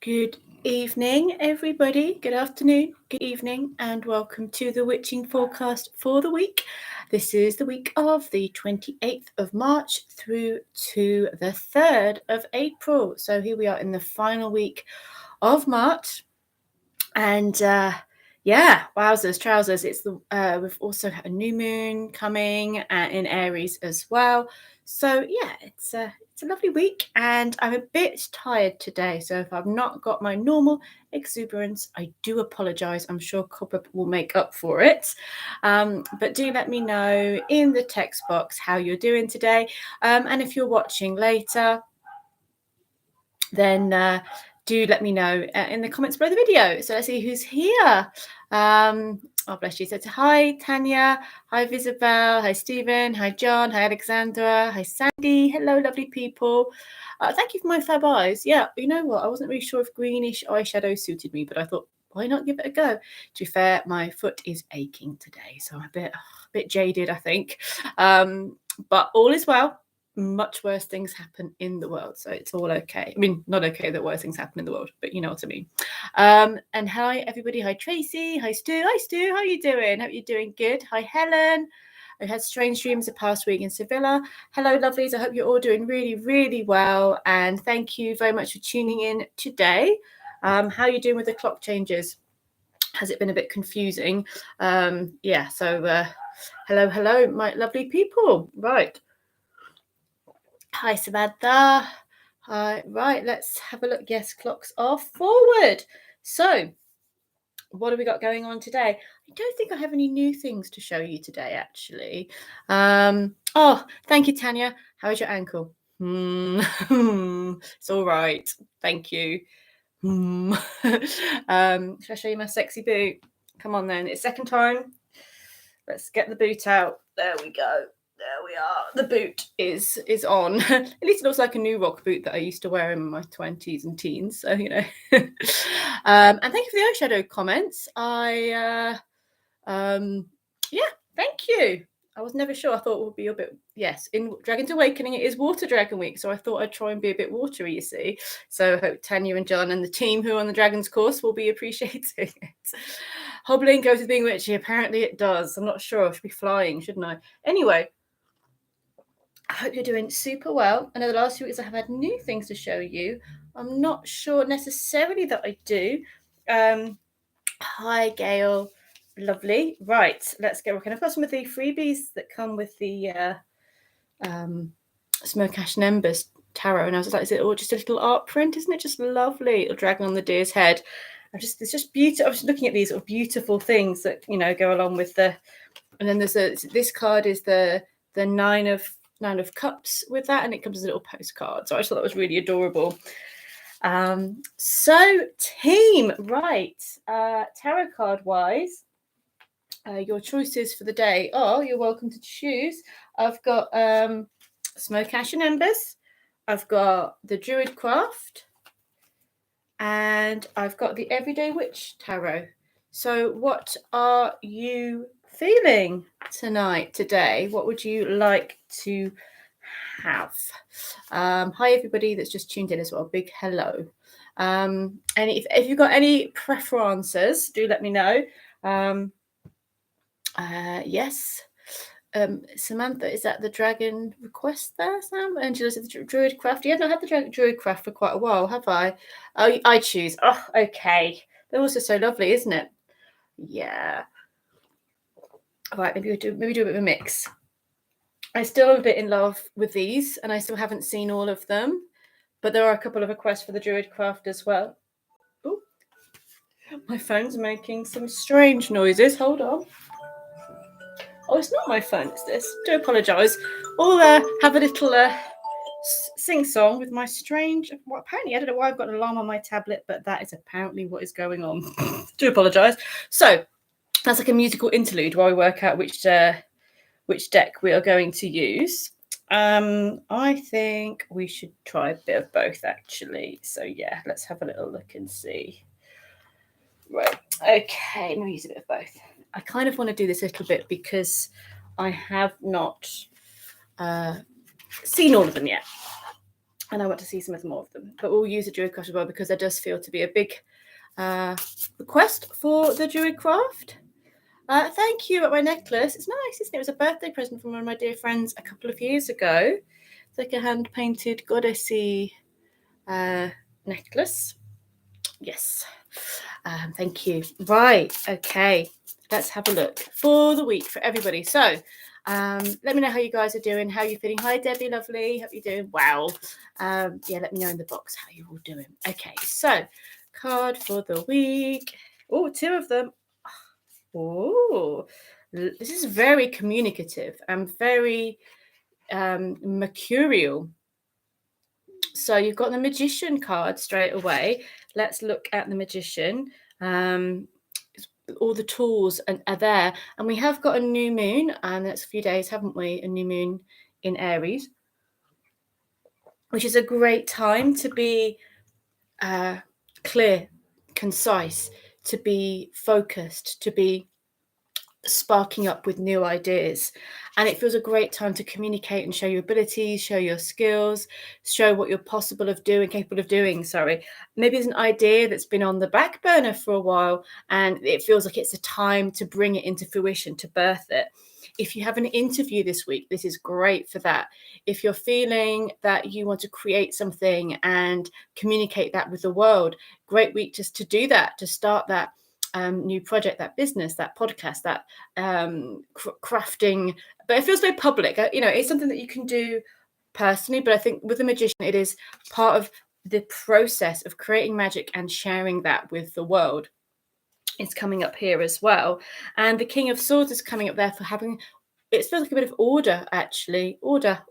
Good evening, everybody. Good afternoon, good evening, and welcome to the witching forecast for the week. This is the week of the 28th of March through to the 3rd of April. So here we are in the final week of March. And wowzers, trousers. It's the we've also had a new moon coming in Aries as well. So yeah, it's a lovely week, and I'm a bit tired today. So if I've not got my normal exuberance, I do apologise. I'm sure Copper will make up for it. But do let me know in the text box how you're doing today. And if you're watching later, then do let me know in the comments below the video. So let's see who's here. Oh, bless you. So hi, Tanya. Hi, Visabel. Hi, Stephen. Hi, John. Hi, Alexandra. Hi, Sandy. Hello, lovely people. Thank you for my fab eyes. Yeah, you know what? I wasn't really sure if greenish eyeshadow suited me, but I thought, why not give it a go? To be fair, my foot is aching today, so I'm a bit jaded, I think. But all is well. Much worse things happen in the world, so it's all okay. I mean, not okay that worse things happen in the world, but you know what I mean. And hi everybody. Hi Tracy. Hi Stu. Hi Stu, how are you doing? Hope you're doing good. Hi Helen. I had strange dreams the past week in Sevilla. Hello lovelies, I hope you're all doing really, really well, and thank you very much for tuning in today. How are you doing with the clock changes? Has it been a bit confusing? Hello my lovely people. Right. Hi, Samantha. Right, let's have a look. Yes, clocks are forward. So, what have we got going on today? I don't think I have any new things to show you today, actually. Oh, thank you, Tanya. How is your ankle? It's all right. Thank you. Should I show you my sexy boot? Come on, then. It's second time. Let's get the boot out. There we go. There we are. The boot is on. At least it looks like a new rock boot that I used to wear in my 20s and teens. So, you know. And thank you for the eyeshadow comments. Thank you. I was never sure. I thought it would be a bit, yes, in Dragon's Awakening, it is Water Dragon Week. So I thought I'd try and be a bit watery, you see. So I hope Tanya and John and the team who are on the Dragon's course will be appreciating it. Hobbling goes with being witchy. Apparently it does. I'm not sure. I should be flying, shouldn't I? Anyway, I hope you're doing super well. I know the last few weeks I have had new things to show you. I'm not sure necessarily that I do. Hi, Gail. Lovely. Right, let's get working. I've got some of the freebies that come with the Smoke, Ash and Embers tarot, and I was like, is it all just a little art print? Isn't it just lovely? Little dragon on the deer's head. It's just beautiful. I was looking at these sort of beautiful things that, you know, go along with the, and then there's this card is the nine of cups with that, and it comes as a little postcard. So I just thought that was really adorable. So team, right, tarot card wise, your choices for the day are, you're welcome to choose. I've got Smoke, Ash and Embers, I've got the Druid Craft, and I've got the Everyday Witch Tarot. So what are you feeling today? What would you like to have? Hi everybody that's just tuned in as well. Big hello. And if you've got any preferences, do let me know. Yes. Samantha, is that the dragon request there, Sam? Angela said the Druid Craft. Yeah, I've not had the Druid Craft for quite a while, have I? Oh, I choose. Oh, okay. They're also so lovely, isn't it? Yeah. All right, maybe do a bit of a mix. I still am a bit in love with these, and I still haven't seen all of them, but there are a couple of requests for the Druid Craft as well. Ooh. My phone's making some strange noises. Hold on. Oh, it's not my phone, it's this. Do apologise. I'll have a little sing-song with my strange... Well, apparently, I don't know why I've got an alarm on my tablet, but that is apparently what is going on. Do apologise. So, that's like a musical interlude while we work out which deck we are going to use. I think we should try a bit of both, actually. So, yeah, let's have a little look and see. Right. Okay, let me use a bit of both. I kind of want to do this a little bit because I have not seen all of them yet. And I want to see some of more of them. but we'll use the Druid craft as well because there does feel to be a big request for the Druid craft. Thank you. At my necklace, it's nice, isn't it? It was a birthday present from one of my dear friends a couple of years ago. It's like a hand painted goddessy necklace. Yes. Thank you. Right. Okay. Let's have a look for the week for everybody. So let me know how you guys are doing, how you're feeling. Hi, Debbie, lovely. Hope you're doing well. Yeah, let me know in the box how you're all doing. Okay, so card for the week. Oh, 2 of them. Oh, this is very communicative and very mercurial. So you've got the Magician card straight away. Let's look at the Magician. All the tools are there, and we have got a new moon, and that's a few days, haven't we? A new moon in Aries, which is a great time to be clear, concise, to be focused, to be sparking up with new ideas. And it feels a great time to communicate and show your abilities, show your skills, show what you're capable of doing. Maybe there's an idea that's been on the back burner for a while, and it feels like it's a time to bring it into fruition, to birth it. If you have an interview this week, this is great for that. If you're feeling that you want to create something and communicate that with the world, great week just to do that, to start that new project, that business, that podcast, that crafting. But it feels very public. It's something that you can do personally, but I think with the Magician, it is part of the process of creating magic and sharing that with the world. It's coming up here as well. And the King of Swords is coming up there for having, it feels like a bit of order, actually. Order.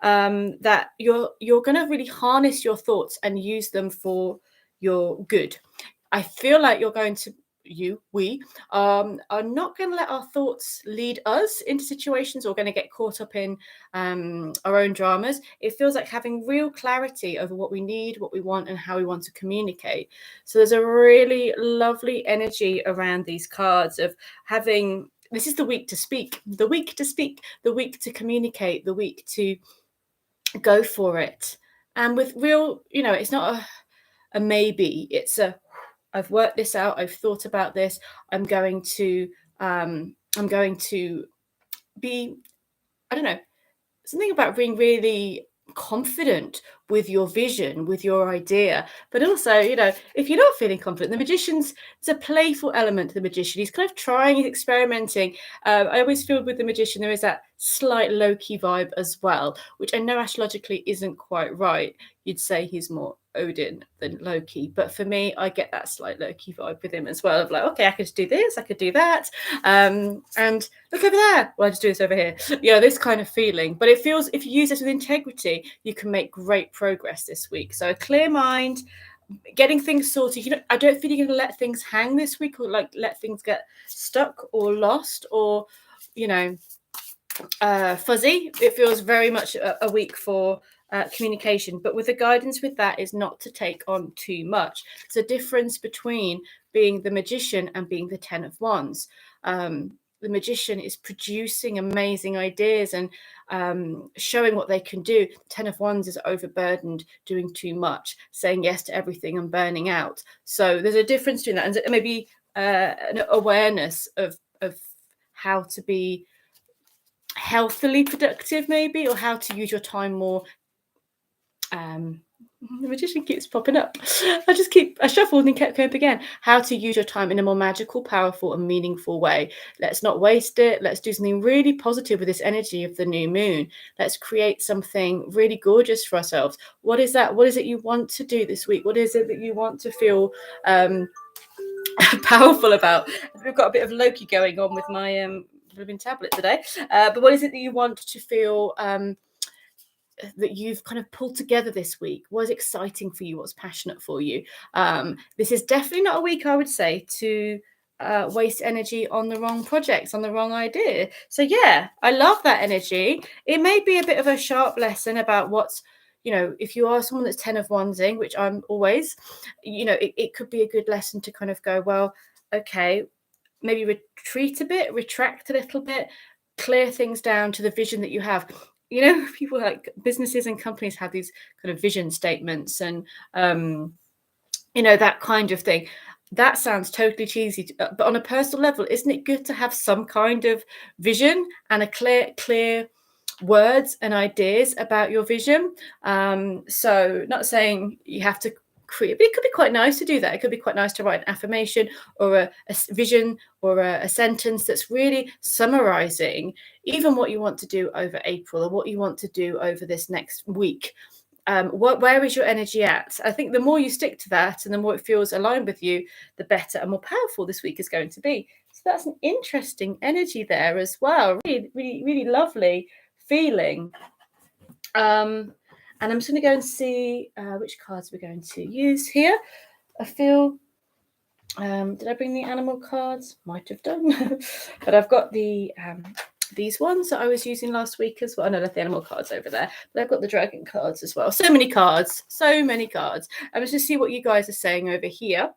That you're going to really harness your thoughts and use them for your good. I feel like you're going to, we are not going to let our thoughts lead us into situations or going to get caught up in our own dramas. It feels like having real clarity over what we need, what we want, and how we want to communicate. So there's a really lovely energy around these cards of having, this is the week to speak, the week to communicate, the week to go for it. And with real, it's not a maybe, it's a, I've worked this out. I've thought about this. I'm going to be, I don't know, something about being really confident with your vision, with your idea. But also, if you're not feeling confident, the Magician's, there's a playful element to the Magician. He's kind of trying, he's experimenting. I always feel with the Magician, there is that slight Loki vibe as well, which I know astrologically isn't quite right. You'd say he's more Odin than Loki, but for me, I get that slight Loki vibe with him as well, of like, okay, I could just do this, I could do that, and look over there, well, I just do this over here, this kind of feeling. But it feels, if you use this with integrity, you can make great progress this week. So a clear mind, getting things sorted. I don't feel you're going to let things hang this week, or like let things get stuck or lost or fuzzy. It feels very much a week for communication, but with the guidance with that is not to take on too much. There's a difference between being the Magician and being the 10 of Wands. The Magician is producing amazing ideas and showing what they can do. 10 of Wands is overburdened, doing too much, saying yes to everything and burning out. So there's a difference between that, and maybe an awareness of how to be healthily productive, maybe, or how to use your time more. The Magician keeps popping up. I shuffled and kept going up again. How to use your time in a more magical, powerful, and meaningful way. Let's not waste it. Let's do something really positive with this energy of the new moon. Let's create something really gorgeous for ourselves. What is that? What is it you want to do this week? What is it that you want to feel powerful about? We've got a bit of Loki going on with my living tablet today. But what is it that you want to feel that you've kind of pulled together this week? What's exciting for you? What's passionate for you? This is definitely not a week, I would say, to waste energy on the wrong projects, on the wrong idea. So yeah, I love that energy. It may be a bit of a sharp lesson about what's, if you are someone that's 10 of Wandsing, which I'm always, it could be a good lesson to kind of go, well, okay, maybe retreat a bit, retract a little bit, clear things down to the vision that you have. you know, people like businesses and companies have these kind of vision statements and, you know, that kind of thing. That sounds totally cheesy, but on a personal level, isn't it good to have some kind of vision and a clear words and ideas about your vision? So not saying you have to create, but it could be quite nice to do that. It could be quite nice to write an affirmation or a vision or a sentence that's really summarizing even what you want to do over April or what you want to do over this next week. Where is your energy at? I think the more you stick to that and the more it feels aligned with you, the better and more powerful this week is going to be. So that's an interesting energy there as well. Really, really, really lovely feeling. And I'm just going to go and see which cards we're going to use here. I feel, did I bring the animal cards? Might have done. But I've got the these ones that I was using last week as well. I know the animal cards over there, but I've got the dragon cards as well. So many cards, so many cards. I'm just going to see what you guys are saying over here.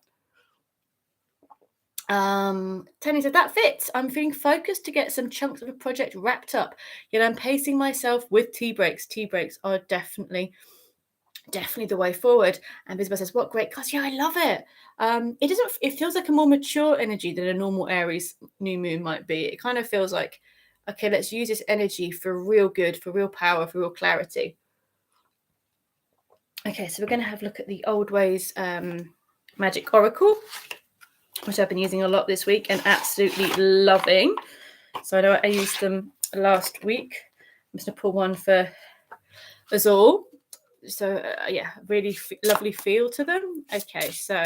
Tony said, that fits. I'm feeling focused to get some chunks of a project wrapped up, yet I'm pacing myself with tea breaks. Tea breaks are definitely the way forward. And Isabel says, what great cards. Yeah, I love it. It feels like a more mature energy than a normal Aries new moon might be. It kind of feels like, okay, let's use this energy for real good, for real power, for real clarity. Okay, so we're going to have a look at the Old Ways Magic Oracle, which I've been using a lot this week and absolutely loving. So I know I used them last week. I'm just going to pull one for us all. So yeah, really lovely feel to them. Okay, so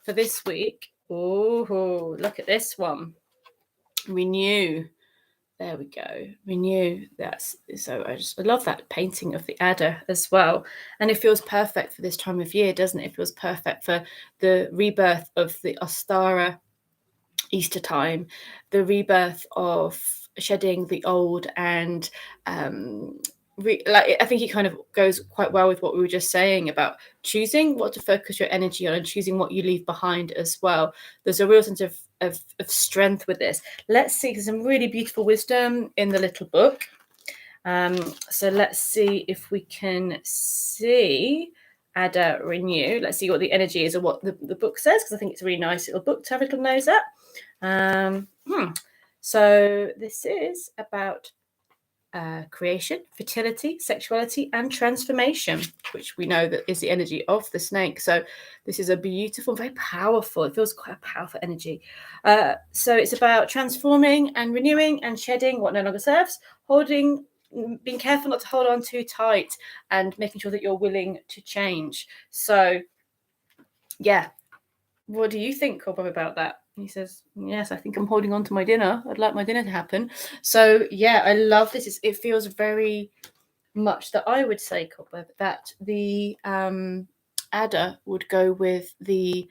for this week, oh, look at this one. Renew. There we go. Renew. That's so. I love that painting of the adder as well, and it feels perfect for this time of year, doesn't it? It feels perfect for the rebirth of the Ostara Easter time, the rebirth of shedding the old, and I think it kind of goes quite well with what we were just saying about choosing what to focus your energy on and choosing what you leave behind as well. There's a real sense of strength with this. Let's see, there's some really beautiful wisdom in the little book. So let's see if we can see Adder Renew. Let's see what the energy is or what the book says, because I think it's a really nice little book to have a little nose at. So this is about creation, fertility, sexuality, and transformation, which we know that is the energy of the snake. So this is a beautiful, very powerful, it feels quite a powerful energy. So it's about transforming and renewing and shedding what no longer serves, being careful not to hold on too tight, and making sure that you're willing to change. So yeah, what do you think, Bob, about that? He says, yes, I think I'm holding on to my dinner. I'd like my dinner to happen. So yeah, I love this. It feels very much that I would say, Cobweb, that the adder would go with the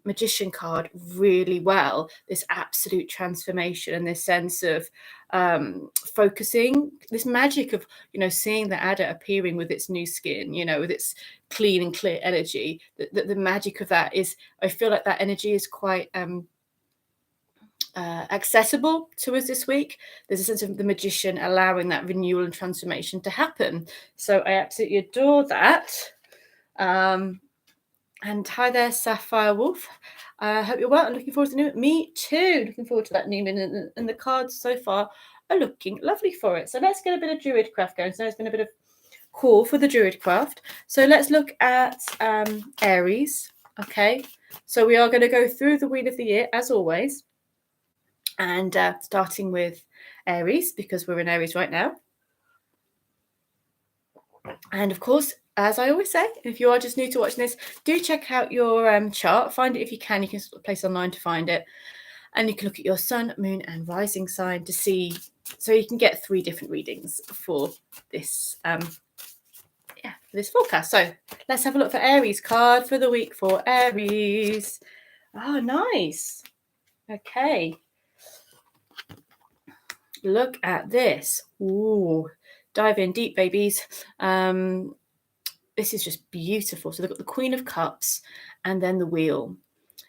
magician card really well. This absolute transformation and this sense of focusing, this magic of, seeing the adder appearing with its new skin, with its clean and clear energy. The magic of that is, I feel like that energy is quite accessible to us this week. There's a sense of the magician allowing that renewal and transformation to happen. So I absolutely adore that. And hi there, Sapphire Wolf. I hope you're well. I'm looking forward to new. Me too. Looking forward to that new moon, and the cards so far are looking lovely for it. So let's get a bit of Druidcraft going. So there's been a bit of call for the Druidcraft. So let's look at Aries. Okay. So we are going to go through the Wheel of the Year as always, and starting with Aries because we're in Aries right now. And of course, as I always say, if you are just new to watching this, do check out your chart. Find it if you can. You can place online to find it. And you can look at your sun, moon, and rising sign to see. So you can get 3 different readings for this, for this forecast. So let's have a look for Aries card for the week for Aries. Oh, nice. Okay. Look at this. Ooh, dive in deep, babies. This is just beautiful. So they've got the Queen of Cups and then the Wheel.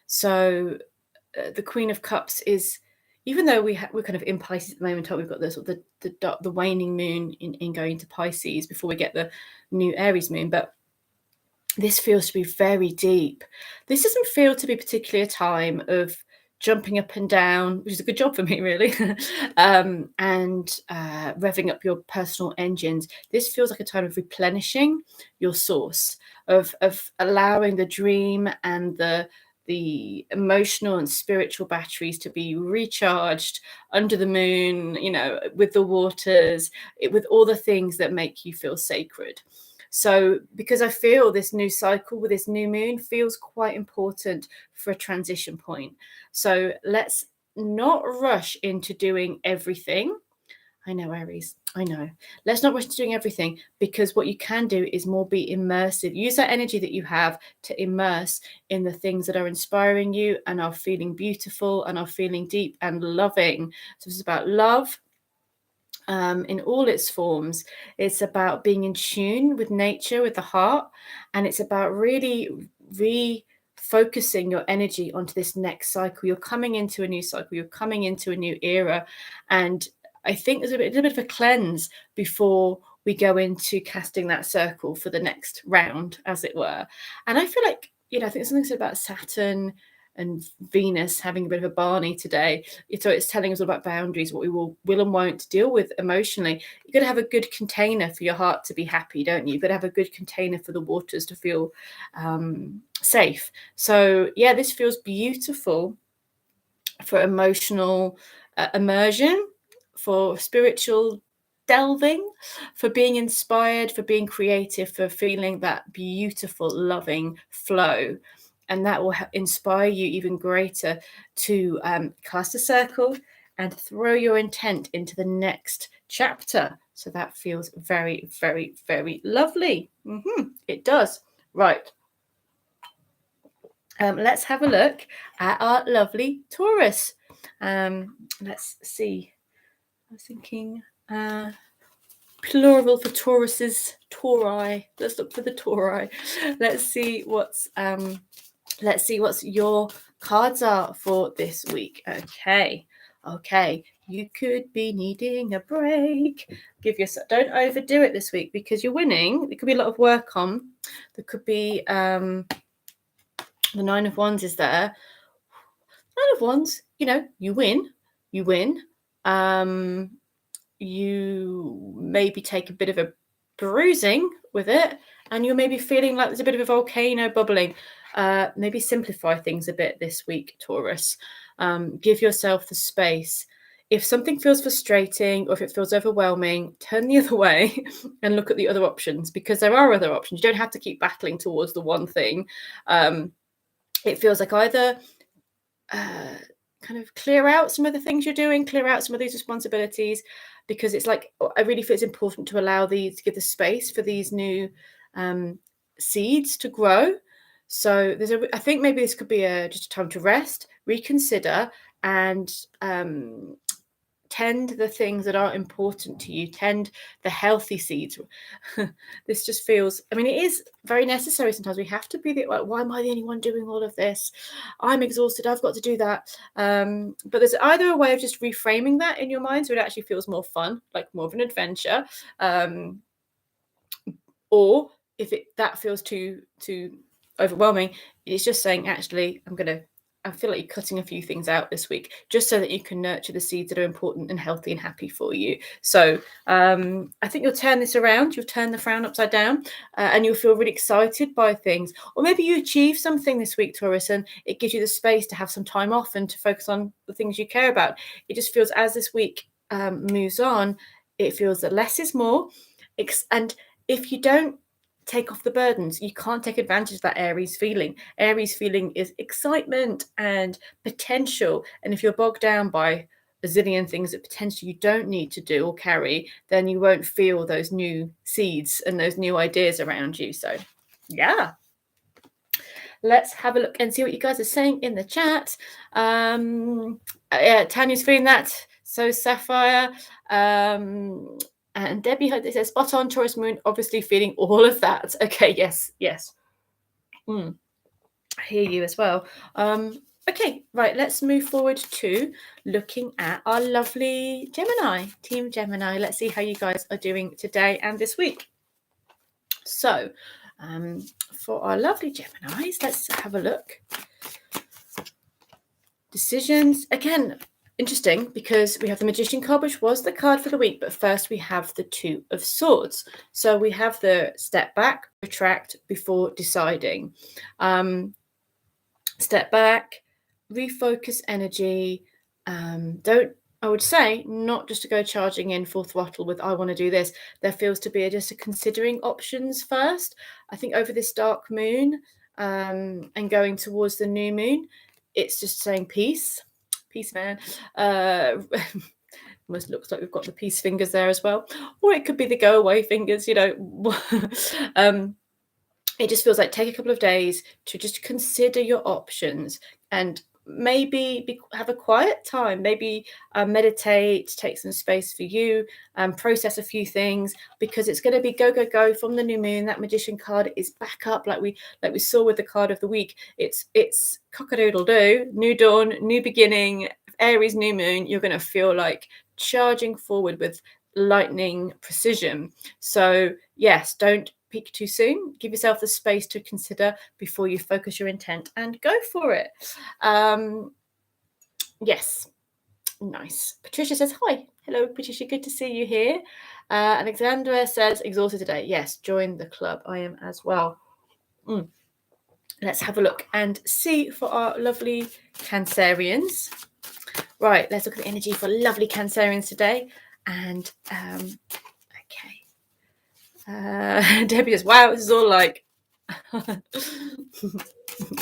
So the Queen of Cups is, even though we're kind of in Pisces at the moment, we've got the waning moon in going to Pisces before we get the new Aries moon, but this feels to be very deep. This doesn't feel to be particularly a time of jumping up and down, which is a good job for me, really, and revving up your personal engines. This feels like a time of replenishing your source, of allowing the dream and the emotional and spiritual batteries to be recharged under the moon, with the waters, with all the things that make you feel sacred. So because I feel this new cycle with this new moon feels quite important for a transition point. So let's not rush into doing everything. I know, Aries, I know. Let's not rush into doing everything, because what you can do is more be immersive. Use that energy that you have to immerse in the things that are inspiring you and are feeling beautiful and are feeling deep and loving. So it's about love. In all its forms. It's about being in tune with nature, with the heart, and it's about really refocusing your energy onto this next cycle. You're coming into a new cycle, you're coming into a new era, and I think there's a little bit of a cleanse before we go into casting that circle for the next round, as it were. And I feel like, I think there's something said about Saturn and Venus having a bit of a Barney today. So it's telling us all about boundaries, what we will and won't deal with emotionally. You've got to have a good container for your heart to be happy, don't you? You've got to have a good container for the waters to feel safe. So yeah, this feels beautiful for emotional immersion, for spiritual delving, for being inspired, for being creative, for feeling that beautiful, loving flow. And that will inspire you even greater to cast a circle and throw your intent into the next chapter. So that feels very, very, very lovely. It does. Right. Let's have a look at our lovely Taurus. Let's see. I was thinking plural for Tauruses, Tauri. Let's look for the Tauri. Let's see what's your cards are for this week. Okay. You could be needing a break. Don't overdo it this week, because you're winning. There could be a lot of work on. There could be the Nine of Wands is there. Nine of Wands, you win. You maybe take a bit of a bruising with it, and you're maybe feeling like there's a bit of a volcano bubbling. Maybe simplify things a bit this week, Taurus. Give yourself the space. If something feels frustrating or if it feels overwhelming, turn the other way and look at the other options, because there are other options. You don't have to keep battling towards the one thing. It feels like either kind of clear out some of the things you're doing, clear out some of these responsibilities, because it's like, I really feel it's important to allow to give the space for these new seeds to grow. So I think maybe this could be just a time to rest, reconsider, and tend the things that are important to you, tend the healthy seeds. This just feels, it is very necessary. Sometimes we have to be like, why am I the only one doing all of this? I'm exhausted, I've got to do that. But there's either a way of just reframing that in your mind so it actually feels more fun, like more of an adventure, or if that feels too overwhelming, it's just saying, actually, I feel like you're cutting a few things out this week, just so that you can nurture the seeds that are important and healthy and happy for you. So I think you'll turn this around. You'll turn the frown upside down, and you'll feel really excited by things. Or maybe you achieve something this week, Taurus, and it gives you the space to have some time off and to focus on the things you care about. It just feels, as this week moves on, it feels that less is more. And if you don't take off the burdens, you can't take advantage of that Aries feeling. Aries feeling is excitement and potential. And if you're bogged down by a zillion things that potentially you don't need to do or carry, then you won't feel those new seeds and those new ideas around you. So yeah, let's have a look and see what you guys are saying in the chat. Tanya's feeling that. So Sapphire, and Debbie says, spot on, Taurus moon, obviously feeling all of that. Okay, yes. I hear you as well. Okay, right, let's move forward to looking at our lovely Gemini, Team Gemini. Let's see how you guys are doing today and this week. So, for our lovely Geminis, let's have a look. Decisions. Again, interesting because we have the Magician card, which was the card for the week, but first we have the Two of Swords. So we have the step back, retract before deciding. Step back, refocus energy. I would say not just to go charging in full throttle with I want to do this. There feels to be just a considering options first. I think over this dark moon and going towards the new moon, it's just saying peace, man. Almost looks like we've got the peace fingers there as well, or it could be the go away fingers. It just feels like take a couple of days to just consider your options and maybe have a quiet time, maybe meditate, take some space for you, process a few things, because it's going to be go from the new moon. That Magician card is back up like we saw with the card of the week. It's cock-a-doodle-doo, new dawn, new beginning, Aries new moon. You're going to feel like charging forward with lightning precision. So yes, don't peak too soon. Give yourself the space to consider before you focus your intent and go for it. Yes, nice. Patricia says hi. Hello, Patricia. Good to see you here. Alexandra says exhausted today. Yes, join the club. I am as well. Let's have a look and see for our lovely Cancerians. Right, let's look at the energy for lovely Cancerians today. And Debbie says, wow, this is all like I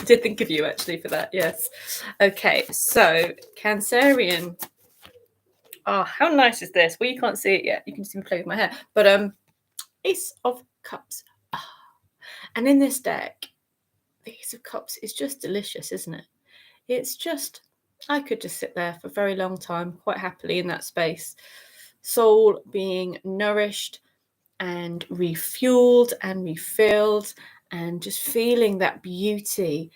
did think of you actually for that. Yes. Okay, so Cancerian. Oh, how nice is this? Well, you can't see it yet. You can see me play with my hair. But Ace of Cups. And in this deck, the Ace of Cups is just delicious, isn't it? It's just, I could just sit there for a very long time, quite happily in that space. Soul being nourished and refueled and refilled and just feeling that beauty.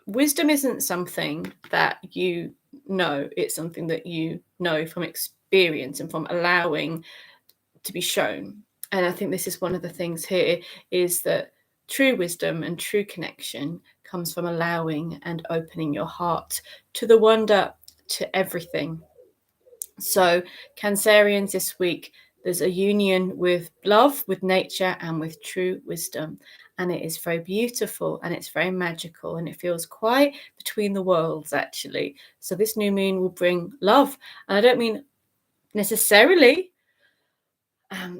Wisdom isn't something that you know, it's something that you know from experience and from allowing to be shown. And I think this is one of the things here is that true wisdom and true connection comes from allowing and opening your heart to the wonder, to everything. So Cancerians this week, there's a union with love, with nature, and with true wisdom. And it is very beautiful and it's very magical and it feels quite between the worlds, actually. So this new moon will bring love. And I don't mean necessarily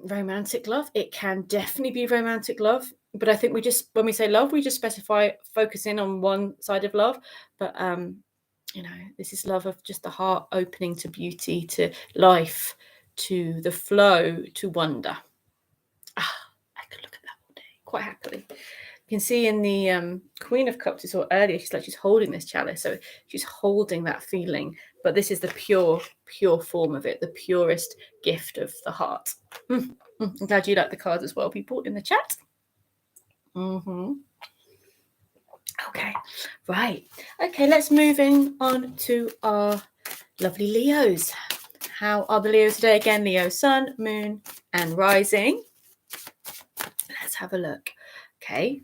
romantic love. It can definitely be romantic love. But I think when we say love, we just specify focusing on one side of love. But this is love of just the heart opening to beauty, to life, to the flow, to wonder. I could look at that all day, quite happily. You can see in the Queen of Cups, you saw earlier, she's holding this chalice. So she's holding that feeling. But this is the pure form of it, the purest gift of the heart. I'm glad you like the cards as well, people in the chat. Okay, right. Okay, let's move on to our lovely Leos. How are the Leos today? Again, Leo, sun, moon, and rising. Let's have a look. Okay,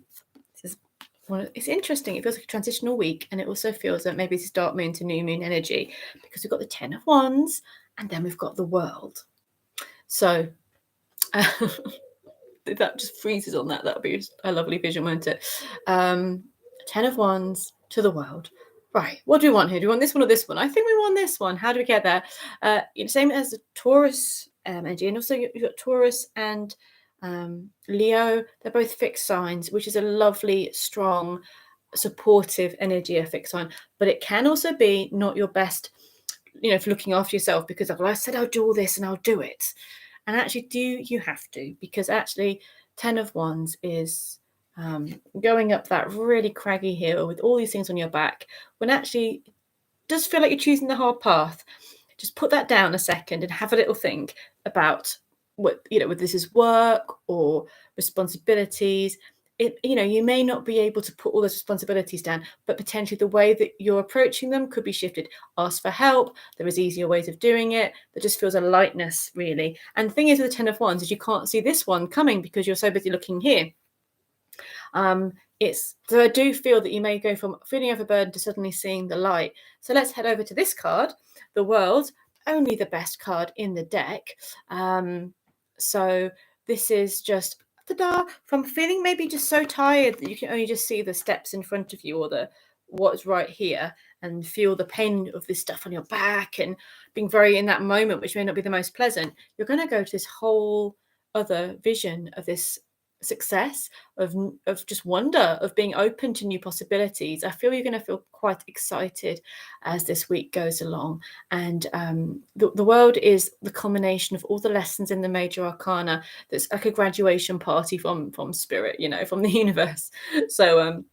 it's interesting. It feels like a transitional week, and it also feels that maybe this is dark moon to new moon energy because we've got the 10 of Wands, and then we've got the World. So if that just freezes on that would be a lovely vision, won't it? 10 of Wands to the World. Right, what do we want here? Do we want this one or this one? I think we want this one. How do we get there? Same as the Taurus energy, and also you've got Taurus and Leo. They're both fixed signs, which is a lovely, strong, supportive energy, a fixed sign. But it can also be not your best, for looking after yourself, because I said I'll do all this and I'll do it. And actually, do you have to? Because actually, 10 of Wands is going up that really craggy hill with all these things on your back, when actually it does feel like you're choosing the hard path. Just put that down a second and have a little think about what, whether this is work or responsibilities. you may not be able to put all those responsibilities down, but potentially the way that you're approaching them could be shifted. Ask for help. There is easier ways of doing it. There just feels a lightness, really. And the thing is with the 10 of Wands is you can't see this one coming because you're so busy looking here. So I do feel that you may go from feeling overburdened to suddenly seeing the light. So let's head over to this card, the World, only the best card in the deck. So this is just from feeling maybe just so tired that you can only just see the steps in front of you or what's right here, and feel the pain of this stuff on your back and being very in that moment, which may not be the most pleasant. You're going to go to this whole other vision of this success, of just wonder, of being open to new possibilities. I feel you're going to feel quite excited as this week goes along. And the World is the combination of all the lessons in the major arcana. That's like a graduation party from spirit, from the universe. So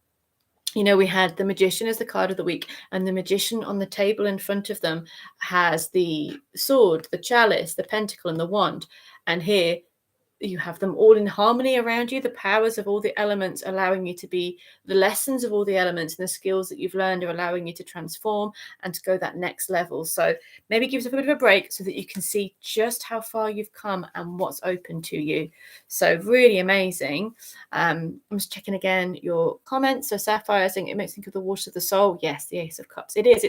we had the Magician as the card of the week, and the Magician on the table in front of them has the sword, the chalice, the pentacle, and the wand. And here you have them all in harmony around you, the powers of all the elements allowing you to be, the lessons of all the elements and the skills that you've learned are allowing you to transform and to go that next level. So maybe give yourself a bit of a break so that you can see just how far you've come and what's open to you. So really amazing. I'm just checking again your comments. So Sapphire saying it makes me think of the water of the soul. Yes, the Ace of Cups. It is.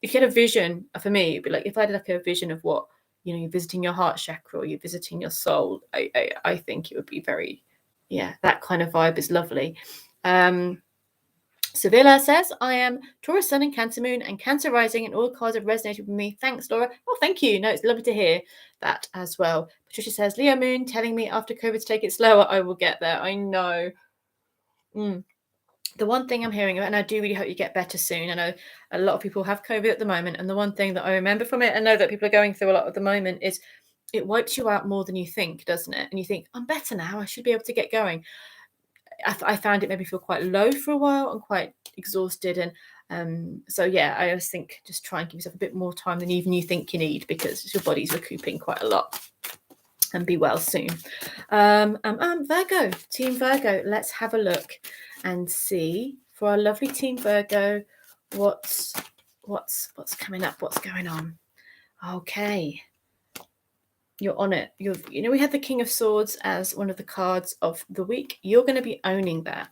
If you had a vision, for me, it'd be like if I had like a vision of what, you're visiting your heart chakra or you're visiting your soul, I think it would be very, that kind of vibe is lovely. Sevilla says, I am Taurus Sun and Cancer Moon and Cancer Rising, and all cards have resonated with me. Thanks, Laura. Oh, thank you. No, it's lovely to hear that as well. Patricia says, Leo Moon telling me after COVID to take it slower. I will get there. I know. The one thing I'm hearing about, and I do really hope you get better soon. I know a lot of people have COVID at the moment, and the one thing that I remember from it, I know that people are going through a lot at the moment, is it wipes you out more than you think, doesn't it? And you think, I'm better now, I should be able to get going. I found it made me feel quite low for a while and quite exhausted. And so, I always think just try and give yourself a bit more time than even you think you need, because your body's recouping quite a lot. And be well soon. Virgo, Team Virgo, let's have a look and see for our lovely Team Virgo what's coming up, what's going on. Okay, you're on it. We had the King of Swords as one of the cards of the week. You're going to be owning that,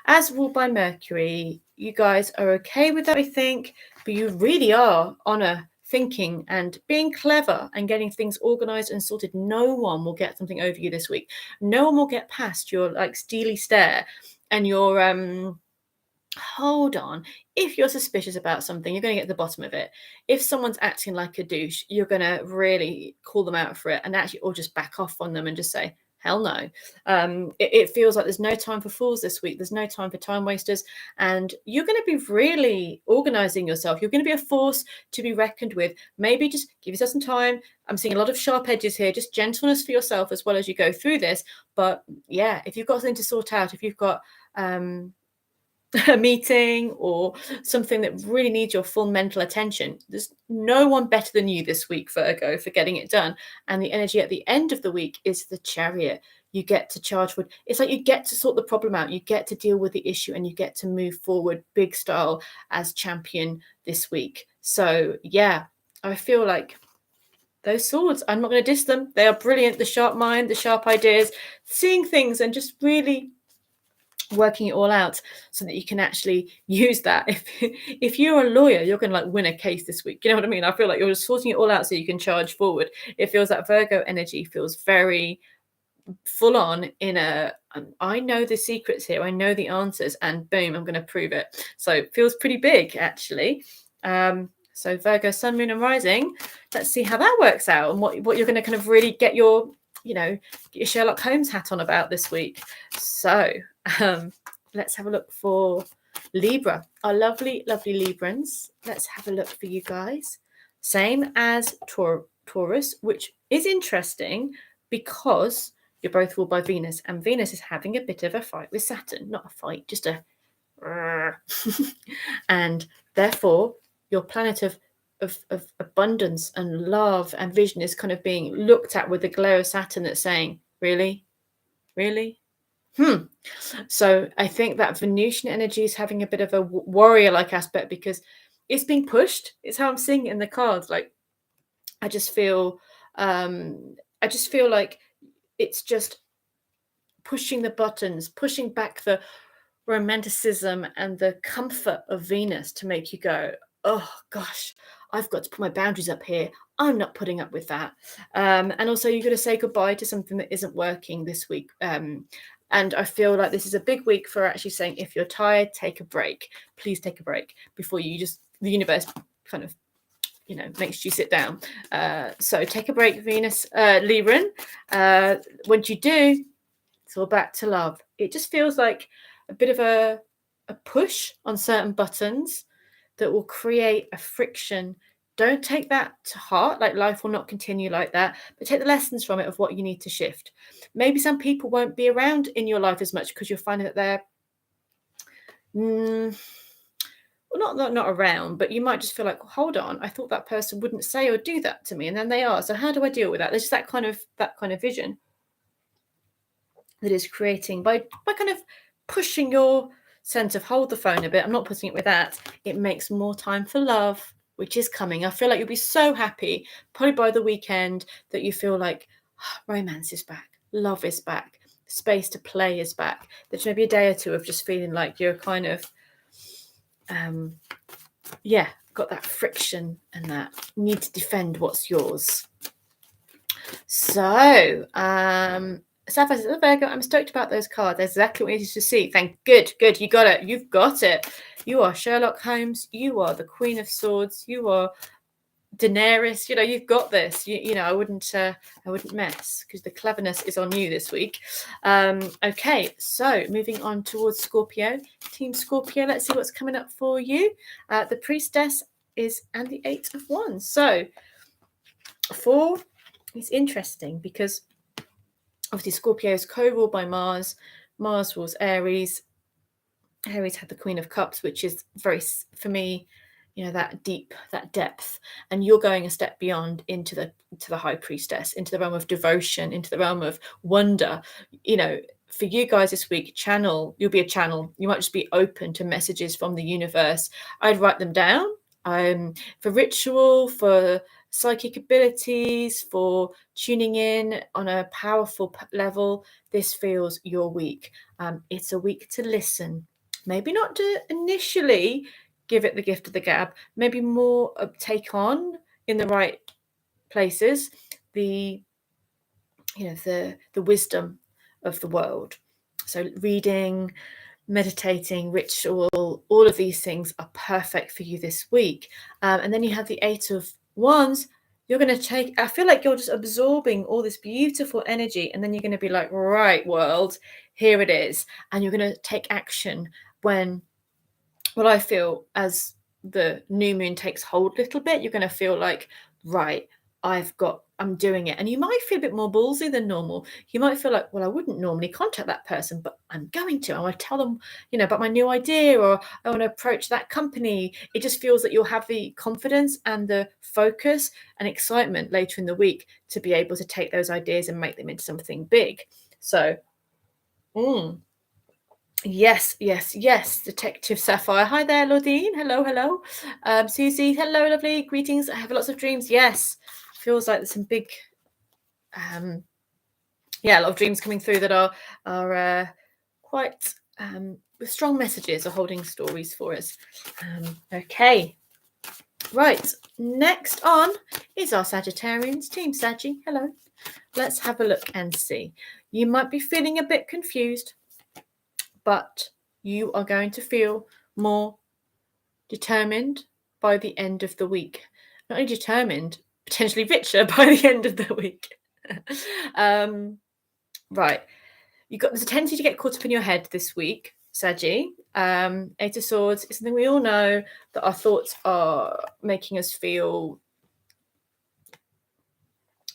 as ruled by Mercury. You guys are okay with that, I think, but you really are on a thinking and being clever and getting things organized and sorted. No one will get something over you this week. No one will get past your like steely stare and your hold on. If you're suspicious about something, you're going to get to the bottom of it. If someone's acting like a douche, you're going to really call them out for it, and actually, or just back off on them and just say, hell no. It feels like there's no time for fools this week. There's no time for time wasters. And you're going to be really organizing yourself. You're going to be a force to be reckoned with. Maybe just give yourself some time. I'm seeing a lot of sharp edges here. Just gentleness for yourself as well as you go through this. But if you've got something to sort out, if you've got a meeting or something that really needs your full mental attention, there's no one better than you this week, Virgo, for getting it done. And the energy at the end of the week is the Chariot. You get to charge forward. It's like you get to sort the problem out, you get to deal with the issue, and you get to move forward big style as champion this week. So I feel like those swords, I'm not going to diss them, they are brilliant. The sharp mind, the sharp ideas, seeing things and just really working it all out so that you can actually use that. If you're a lawyer, you're going to like win a case this week. You know what I mean? I feel like you're just sorting it all out so you can charge forward. It feels like Virgo energy feels very full on I know the secrets here, I know the answers, and boom, I'm going to prove it. So it feels pretty big actually. So Virgo, Sun, Moon and Rising, let's see how that works out and what you're going to kind of really get your get your Sherlock Holmes hat on about this week. So let's have a look for Libra, our lovely Librans. Let's have a look for you guys. Same as Taurus, which is interesting because you're both ruled by Venus, and Venus is having a bit of a fight with Saturn. Not a fight, just a and therefore your planet of abundance and love and vision is kind of being looked at with the glare of Saturn that's saying, really? So I think that Venusian energy is having a bit of a warrior-like aspect because it's being pushed. It's how I'm seeing it in the cards. Like I just feel like it's just pushing the buttons, pushing back the romanticism and the comfort of Venus to make you go, oh gosh, I've got to put my boundaries up here. I'm not putting up with that. And also you've got to say goodbye to something that isn't working this week. And I feel like this is a big week for actually saying, if you're tired, take a break. Please take a break before you just, the universe kind of, makes you sit down. So take a break, Venus, Libran. Once you do, it's all back to love. It just feels like a bit of a push on certain buttons that will create a friction. Don't take that to heart, like life will not continue like that, but take the lessons from it of what you need to shift. Maybe some people won't be around in your life as much because you're finding that they're not around, but you might just feel like, well, hold on, I thought that person wouldn't say or do that to me, and then they are. So how do I deal with that? There's just that kind of vision that is creating by kind of pushing your sense of hold the phone a bit. I'm not putting it with that. It makes more time for love, which is coming. I feel like you'll be so happy probably by the weekend that you feel like romance is back, love is back, space to play is back. There's maybe a day or two of just feeling like you're kind of got that friction and that need to defend what's yours. So Sapphire says, Virgo, I'm stoked about those cards. That's exactly what we needed to see. Good. You got it. You've got it. You are Sherlock Holmes. You are the Queen of Swords. You are Daenerys. You've got this. I wouldn't mess because the cleverness is on you this week. Okay, so moving on towards Scorpio. Team Scorpio, let's see what's coming up for you. The Priestess is and the Eight of Wands. So it's interesting because obviously Scorpio is co-ruled by Mars. Mars rules Aries. Aries had the Queen of Cups, which is very, for me, that deep, that depth. And you're going a step beyond into the High Priestess, into the realm of devotion, into the realm of wonder. For you guys this week, you'll be a channel. You might just be open to messages from the universe. I'd write them down. For ritual, for psychic abilities, for tuning in on a powerful level, this feels your week. It's a week to listen. Maybe not to initially give it the gift of the gab, maybe more take on in the right places the wisdom of the world. So reading, meditating, ritual, all of these things are perfect for you this week. And then you have the Eight of Wands. You're going to I feel like you're just absorbing all this beautiful energy, and then you're going to be like, right, world, here it is. And you're going to take action when, what I feel as the new moon takes hold a little bit, you're going to feel like, right, I'm doing it. And you might feel a bit more ballsy than normal. You might feel like, well, I wouldn't normally contact that person, but I'm going to. I want to tell them, about my new idea, or I want to approach that company. It just feels that you'll have the confidence and the focus and excitement later in the week to be able to take those ideas and make them into something big. So, Yes. Detective Sapphire. Hi there, Lordine. Hello. Susie. Hello, lovely. Greetings. I have lots of dreams. Yes. Feels like there's some big, a lot of dreams coming through that are quite with strong messages or holding stories for us. Okay. Right. Next on is our Sagittarians. Team Saggy. Hello. Let's have a look and see. You might be feeling a bit confused, but you are going to feel more determined by the end of the week. Not only determined, potentially richer by the end of the week. Right. There's a tendency to get caught up in your head this week, Saggy. Eight of Swords is something we all know, that our thoughts are making us feel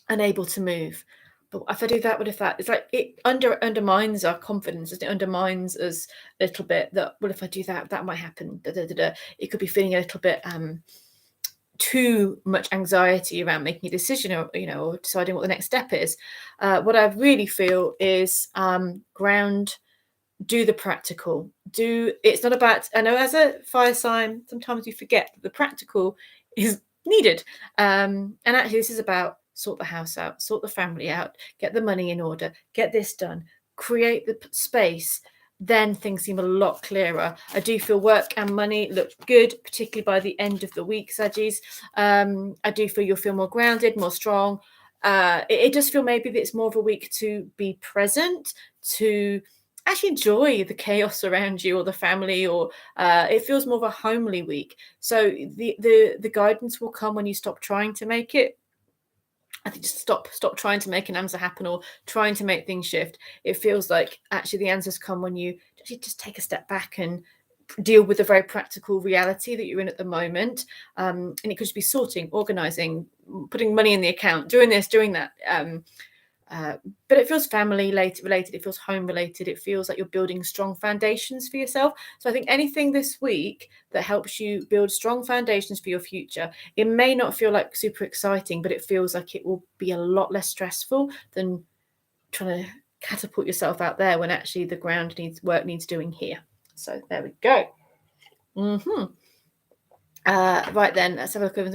unable to move. But if I do that, what if that? It's like it undermines our confidence. It undermines us a little bit. That, well, if I do that, that might happen. It could be feeling a little bit too much anxiety around making a decision, or deciding what the next step is. What I really feel is ground do the practical. It's not about, I know as a fire sign, sometimes you forget that the practical is needed. And actually this is about sort the house out, sort the family out, get the money in order, get this done, create the space. Then things seem a lot clearer. I do feel work and money look good, particularly by the end of the week, Saggies. I do feel you'll feel more grounded, more strong. It does feel maybe that it's more of a week to be present, to actually enjoy the chaos around you or the family, or it feels more of a homely week. So the guidance will come when you stop trying to make it. I think just stop trying to make an answer happen or trying to make things shift. It feels like actually the answers come when you actually just take a step back and deal with the very practical reality that you're in at the moment. And it could just be sorting, organizing, putting money in the account, doing this, doing that. But it feels family related, it feels home related, it feels like you're building strong foundations for yourself. So I think anything this week that helps you build strong foundations for your future, it may not feel like super exciting, but it feels like it will be a lot less stressful than trying to catapult yourself out there when actually the ground needs doing here. So there we go. Right then, let's have a look at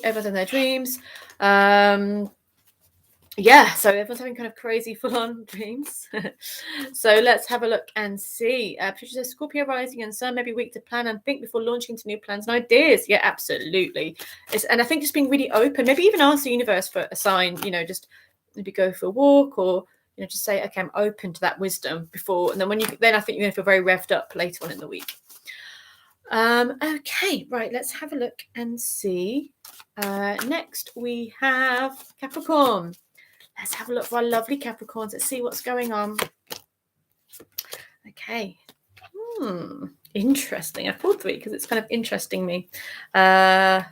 everyone's in their dreams. Yeah, so everyone's having kind of crazy full-on dreams. So let's have a look and see. Patricia says, Scorpio rising and sun, maybe week to plan and think before launching into new plans and ideas. Yeah, absolutely. And I think just being really open, maybe even ask the universe for a sign, just maybe go for a walk, or just say, okay, I'm open to that wisdom before. And then then I think you're going to feel very revved up later on in the week. Okay, right, let's have a look and see. Next we have Capricorn. Let's have a look for our lovely Capricorns. Let's see what's going on. Okay. Interesting. I pulled 3 because it's kind of interesting me. A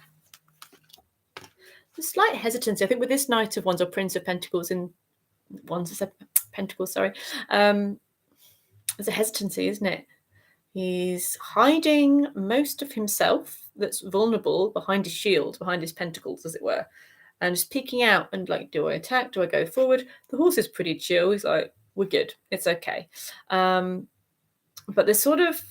slight hesitancy. I think with this Knight of Wands or Prince of Pentacles Pentacles, sorry. There's a hesitancy, isn't it? He's hiding most of himself that's vulnerable behind his shield, behind his pentacles, as it were. And just peeking out and like, do I attack? Do I go forward? The horse is pretty chill. He's like, we're good. It's okay. But there's sort of,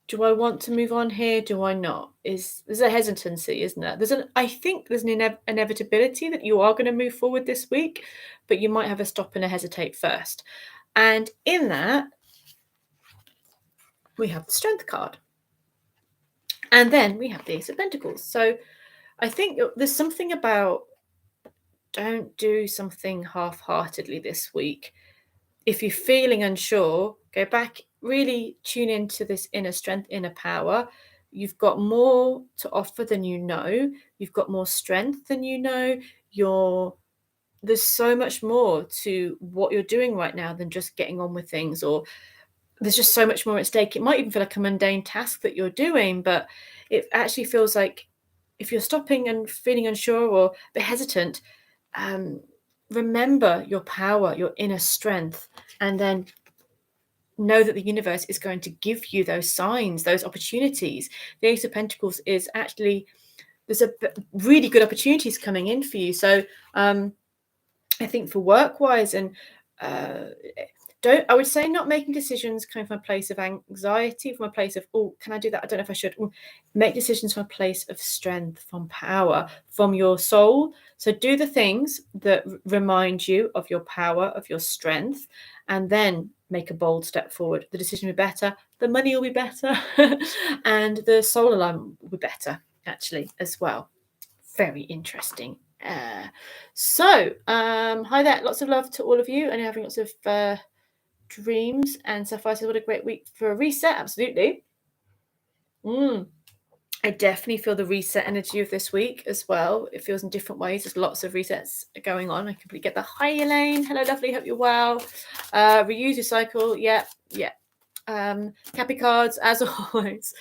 do I want to move on here? Do I not? There's a hesitancy, isn't there? I think there's an inevitability that you are going to move forward this week, but you might have a stop and a hesitate first. And in that, we have the Strength card. And then we have the Ace of Pentacles. So I think there's something about don't do something half-heartedly this week. If you're feeling unsure, go back, really tune into this inner strength, inner power. You've got more to offer than you know. You've got more strength than you know. There's so much more to what you're doing right now than just getting on with things, or there's just so much more at stake. It might even feel like a mundane task that you're doing, but it actually feels like if you're stopping and feeling unsure or a bit hesitant, remember your power, your inner strength, and then know that the universe is going to give you those signs, those opportunities. The Ace of Pentacles is actually, there's a really good opportunities coming in for you. So I think for work-wise, and I would say not making decisions coming from a place of anxiety, from a place of, oh, can I do that? I don't know if I should. Make decisions from a place of strength, from power, from your soul. So do the things that remind you of your power, of your strength, and then make a bold step forward. The decision will be better, the money will be better, and the soul alignment will be better, actually, as well. Very interesting. So hi there, lots of love to all of you, and having lots of dreams. And Sapphire says, what a great week for a reset. Absolutely. I definitely feel the reset energy of this week as well. It feels in different ways. There's lots of resets going on. I completely get that. Hi Elaine, hello lovely, hope you're well. Reuse, recycle, yeah. Cappy cards as always.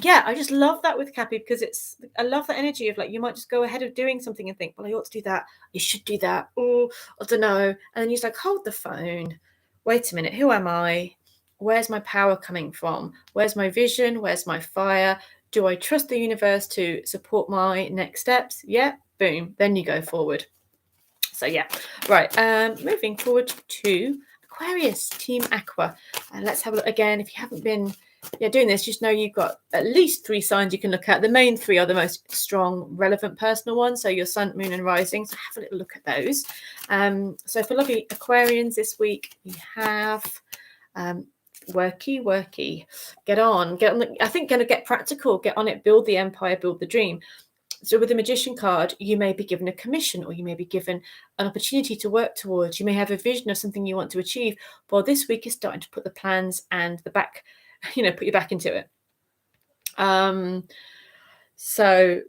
Yeah, I just love that with Cappy, because I love that energy of like, you might just go ahead of doing something and think, well, I ought to do that, you should do that, oh, I don't know. And then you're just like, hold the phone, wait a minute, who am I? Where's my power coming from? Where's my vision? Where's my fire? Do I trust the universe to support my next steps? Yeah, boom, then you go forward. So yeah, right, moving forward to Aquarius, Team Aqua. And let's have a look again. If you haven't been doing this, just know you've got at least 3 signs you can look at. The main 3 are the most strong, relevant personal ones. So your sun, moon, and rising. So have a little look at those. So for lovely Aquarians this week, we have worky. Get on. I think going to get practical. Get on it. Build the empire. Build the dream. So with the Magician card, you may be given a commission, or you may be given an opportunity to work towards. You may have a vision of something you want to achieve. Well, this week is starting to put the plans and the back, put your back into it. So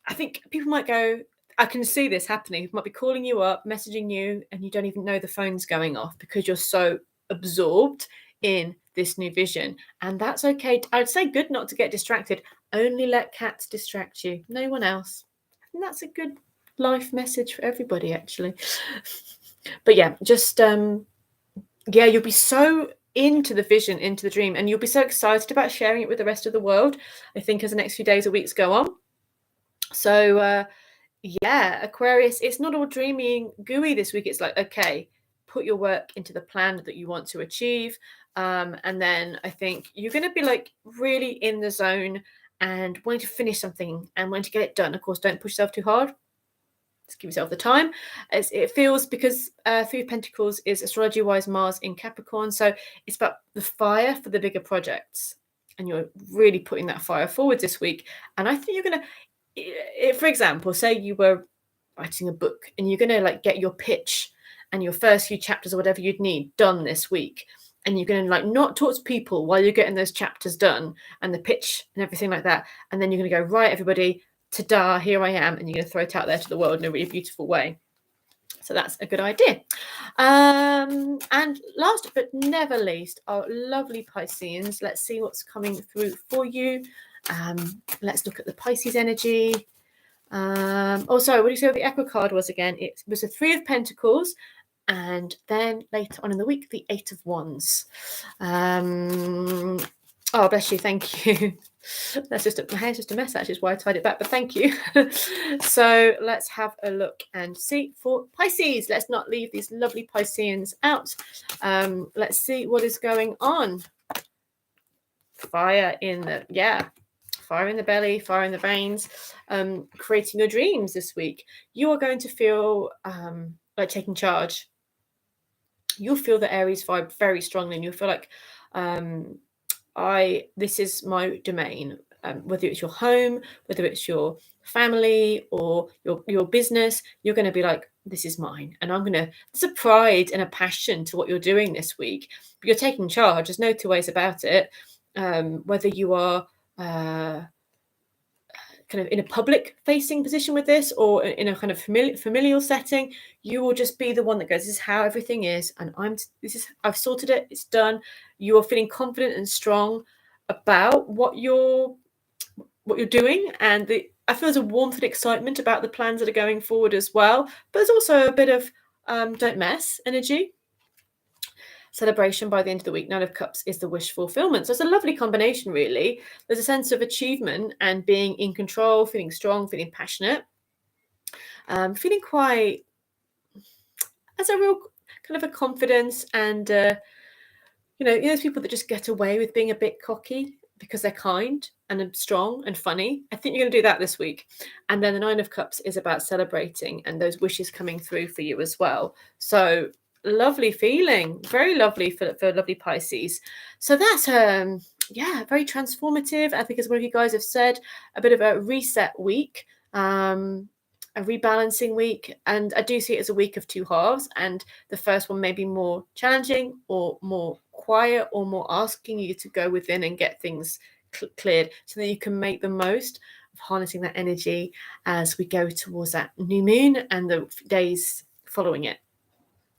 I think people might go, I can see this happening. People might be calling you up, messaging you, and you don't even know the phone's going off because you're so absorbed in this new vision. And that's okay. I'd say good not to get distracted. Only let cats distract you, no one else. And that's a good life message for everybody, actually. But yeah, just you'll be so into the vision, into the dream, and you'll be so excited about sharing it with the rest of the world, I think, as the next few days or weeks go on. So Aquarius, it's not all dreamy and gooey this week. It's like, okay, put your work into the plan that you want to achieve. And then I think you're going to be like really in the zone and wanting to finish something and wanting to get it done. Of course, don't push yourself too hard. Just give yourself the time. As it feels, because 3 of Pentacles is astrology-wise Mars in Capricorn. So it's about the fire for the bigger projects. And you're really putting that fire forward this week. And I think you're going to, for example, say you were writing a book and you're going to like get your pitch and your first few chapters or whatever you'd need done this week. And you're going to like not talk to people while you're getting those chapters done and the pitch and everything like that. And then you're going to go, right, everybody, ta-da, here I am. And you're going to throw it out there to the world in a really beautiful way. So that's a good idea. And last but never least, our lovely Pisceans. Let's see what's coming through for you. Let's look at the Pisces energy. What do you say what the Aqua card was again? It was a 3 of Pentacles. And then later on in the week, the 8 of Wands. Oh, bless you. Thank you. That's my hair's just a mess, actually, is why I tied it back, but thank you. So let's have a look and see for Pisces. Let's not leave these lovely Pisceans out. Let's see what is going on. Fire in the belly, fire in the veins, creating your dreams this week. You are going to feel like taking charge. You'll feel the Aries vibe very strongly, and you'll feel like this is my domain. Whether it's your home, whether it's your family or your business, you're going to be like, this is mine, and there's a pride and a passion to what you're doing this week. But you're taking charge. There's no 2 ways about it. Whether you are kind of in a public facing position with this or in a kind of familial setting, you will just be the one that goes, this is how everything is, and I've sorted it, it's done. You are feeling confident and strong about what you're doing, and I feel there's a warmth and excitement about the plans that are going forward as well. But there's also a bit of don't mess energy. Celebration by the end of the week. 9 of Cups is the wish fulfillment. So it's a lovely combination, really. There's a sense of achievement and being in control, feeling strong, feeling passionate, feeling quite as a real kind of a confidence. And, those people that just get away with being a bit cocky because they're kind and strong and funny. I think you're going to do that this week. And then the 9 of Cups is about celebrating and those wishes coming through for you as well. So lovely feeling, very lovely for lovely Pisces. So that's very transformative. I think, as one of you guys have said, a bit of a reset week, a rebalancing week, and I do see it as a week of 2 halves. And the first one may be more challenging or more quiet or more asking you to go within and get things cleared so that you can make the most of harnessing that energy as we go towards that new moon and the days following it.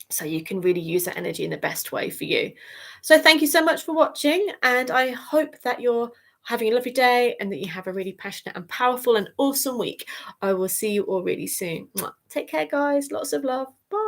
So you can really use that energy in the best way for you. So thank you so much for watching, and I hope that you're having a lovely day and that you have a really passionate and powerful and awesome week. I will see you all really soon. Take care, guys. Lots of love. Bye.